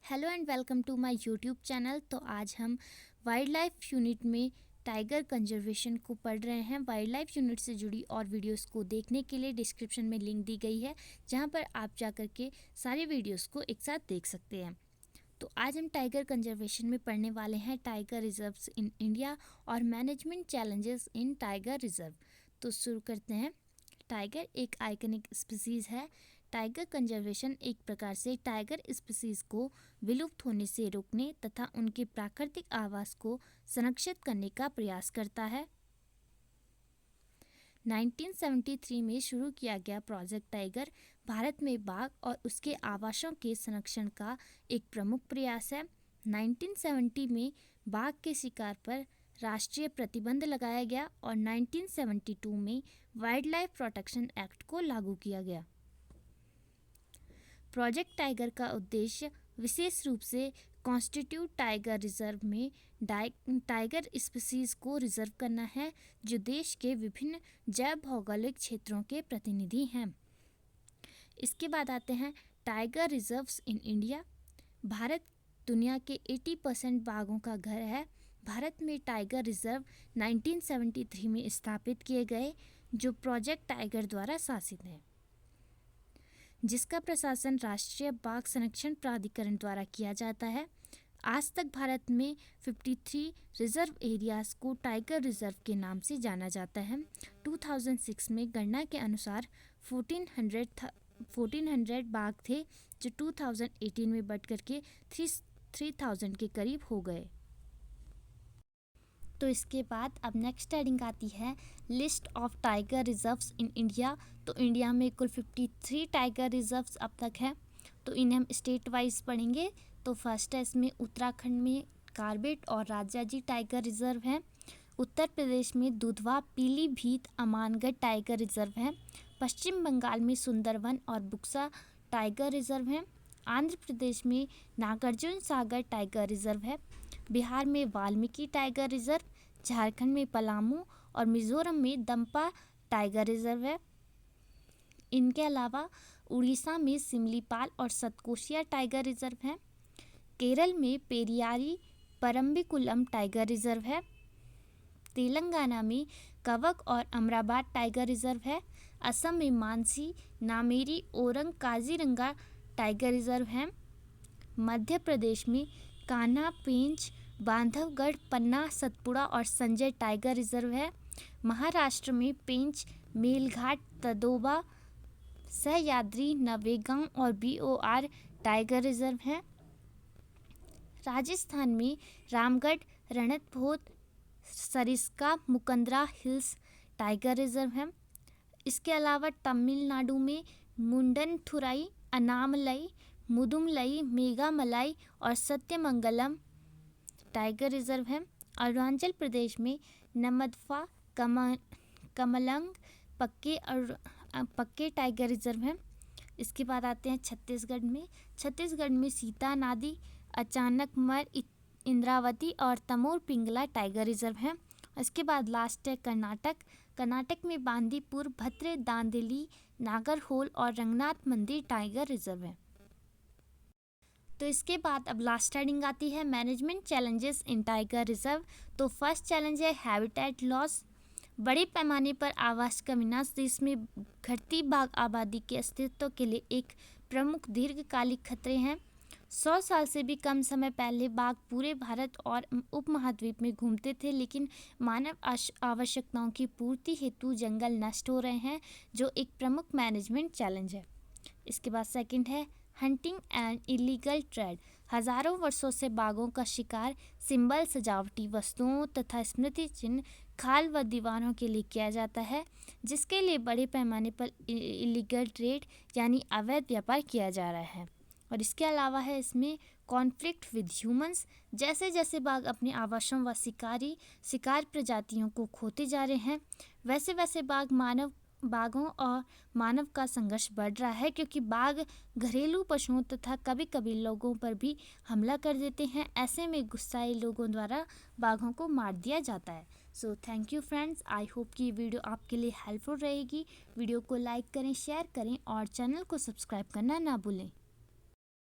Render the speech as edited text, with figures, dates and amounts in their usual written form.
Hello and welcome to my YouTube channel. तो आज हम वाइल्ड लाइफ यूनिट में टाइगर कंजर्वेशन को पढ़ रहे हैं। वाइल्ड लाइफ यूनिट से जुड़ी और वीडियोस को देखने के लिए डिस्क्रिप्शन में लिंक दी गई है, जहां पर आप जाकर के सारे वीडियोस को एक साथ देख सकते हैं। तो आज हम टाइगर कंजर्वेशन में पढ़ने वाले हैं टाइगर रिजर्व्स इन इंडिया और management challenges in tiger reserve. तो शुरू करते हैं। टाइगर एक आइकनिक स्पीसीज़ है। टाइगर कंजर्वेशन एक प्रकार से टाइगर स्पीसीज़ को विलुप्त होने से रोकने तथा उनके प्राकृतिक आवास को संरक्षित करने का प्रयास करता है। 1973 में शुरू किया गया प्रोजेक्ट टाइगर भारत में बाघ और उसके आवासों के संरक्षण का एक प्रमुख प्रयास है। 1970 में बाघ के शिकार पर राष्ट्रीय प्रतिबंध लगाया गया और 1972 में वाइल्ड लाइफ प्रोटेक्शन एक्ट को लागू किया गया। प्रोजेक्ट टाइगर का उद्देश्य विशेष रूप से कॉन्स्टिट्यूट टाइगर रिजर्व में टाइगर स्पीसीज को रिजर्व करना है, जो देश के विभिन्न जैव भौगोलिक क्षेत्रों के प्रतिनिधि हैं। इसके बाद आते हैं tiger reserves in India. Bharat दुनिया के 80% बाघों का घर है। भारत में टाइगर रिजर्व 1973 में स्थापित किए गए, जो प्रोजेक्ट टाइगर द्वारा शासित हैं, जिसका प्रशासन राष्ट्रीय बाघ संरक्षण प्राधिकरण द्वारा किया जाता है। आज तक भारत में 53 रिजर्व एरियाज को टाइगर रिजर्व के नाम से जाना जाता है। 2006 में गणना के अनुसार 1400 बाघ थे, जो 2018 में बढ़ करके 3000 के करीब हो गए। तो इसके बाद अब नेक्स्ट हेडिंग आती है list of tiger reserves in India. तो इंडिया में कुल 53 टाइगर रिजर्व्स अब तक है। तो इन्हें हम स्टेट वाइज पढ़ेंगे। तो फर्स्ट है इसमें उत्तराखंड में कार्बेट और राजाजी टाइगर रिजर्व है। उत्तर प्रदेश में दुधवा, पीलीभीत, अमानगढ़ टाइगर रिजर्व है। पश्चिम बंगाल में सुंदरवन और बुक्सा टाइगर रिजर्व है। आंध्र प्रदेश में नागार्जुन सागर टाइगर रिजर्व है। बिहार में वाल्मीकि टाइगर रिजर्व, झारखंड में पलामू और मिजोरम में दंपा टाइगर रिजर्व है। इनके अलावा उड़ीसा में सिमलीपाल और सतकोशिया टाइगर रिजर्व है। केरल में पेरियारी परम्बिकुलम टाइगर रिजर्व है। तेलंगाना में कवक और अमराबाद टाइगर रिजर्व है। असम में Mansi, Nameri, orang, Kaziranga tiger reserve है। मध्य प्रदेश में कान्हा, पेंच, बांधवगढ़, पन्ना, सतपुड़ा और संजय टाइगर रिजर्व है। महाराष्ट्र में पेंच, मेलघाट, तदोबा, सह्याद्री, नवेगांव और BOR टाइगर रिजर्व है। राजस्थान में Ramgarh, Ranthambore, Sariska, Mukundra hills tiger reserve है। इसके अलावा तमिलनाडु में मुंडनथुराई, अनामलई, मुदुमलई, मेघामलाई और सत्यमंगलम टाइगर रिजर्व है। अरुणाचल प्रदेश में नमदफा, कमलंग, पक्के टाइगर रिजर्व है। इसके बाद आते हैं छत्तीसगढ़ में सीता नादी, अचानकमर, इंद्रावती और तमोर पिंगला टाइगर रिजर्व है। इसके बाद लास्ट है कर्नाटक में बांदीपुर, भद्रे, दांदेली, नागरहोल और रंगनाथ मंदिर टाइगर रिजर्व है। तो इसके बाद अब लास्ट हेडिंग आती है management challenges in tiger reserve. तो फर्स्ट चैलेंज है हैबिटेट लॉस। बड़े पैमाने पर आवास का विनाश देश में घटती बाघ आबादी के अस्तित्व के लिए एक प्रमुख दीर्घकालिक खतरे हैं। 100 साल से भी कम समय पहले बाघ पूरे भारत और उपमहाद्वीप में घूमते थे, लेकिन मानव आवश्यकताओं की पूर्ति हेतु जंगल नष्ट हो रहे हैं, जो एक प्रमुख मैनेजमेंट चैलेंज है। इसके बाद सेकंड है हंटिंग एंड इलीगल ट्रेड। हजारों वर्षों से बाघों का शिकार सिंबल, सजावटी वस्तुओं तथा स्मृति चिन्ह, खाल व दीवारों के लिए किया जाता है, जिसके लिए बड़े पैमाने पर इलीगल ट्रेड यानी अवैध व्यापार किया जा रहा है। और इसके अलावा है इसमें कॉन्फ्लिक्ट विद ह्यूमंस। जैसे जैसे बाघ अपने आवासों व शिकार प्रजातियों को खोते जा रहे हैं, वैसे वैसे बाघों और मानव का संघर्ष बढ़ रहा है, क्योंकि बाघ घरेलू पशुओं तथा कभी कभी लोगों पर भी हमला कर देते हैं। ऐसे में गुस्साए लोगों द्वारा बाघों को मार दिया जाता है। So thank you friends, I hope कि ये वीडियो आपके लिए हेल्पफुल रहेगी। वीडियो को लाइक करें, शेयर करें और चैनल को सब्सक्राइब करना ना भूलें।